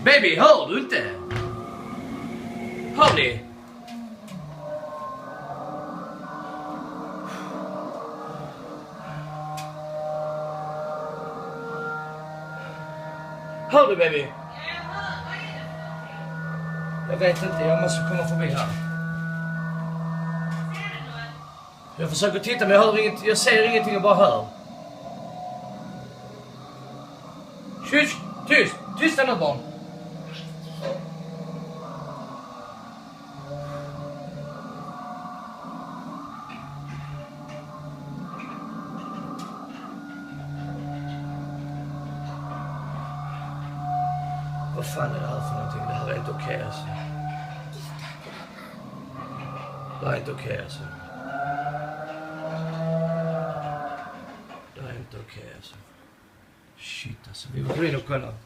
Baby, hör du inte? Hör ni? Hör du, baby? Jag vet inte, jag måste komma förbi här. Jag försöker titta men jag ser ingenting och bara hör. Tyst! Tyst! Tysta nu, barn! Vad fan är det här för någonting? Det här är inte okej alltså. Det här är inte okej alltså. Det här är inte okej alltså. Shit alltså, vi går in och kollar.